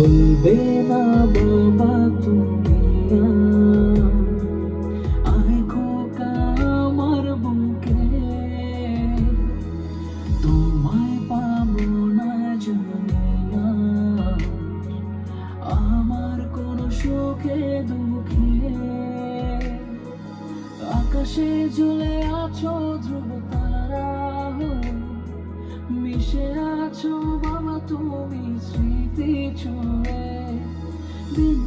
ভুলবে না বাবা তুমি আয় খোকা আমার বুকে, তোমায় পাবো না জানি না আমার কোনো সুখে দুঃখে। আকাশে ঝুলে আছো ধ্রুব তারা হয়ে, মিশে আছো বাবা তুমি স্মৃতি ছুঁয়ে। দিন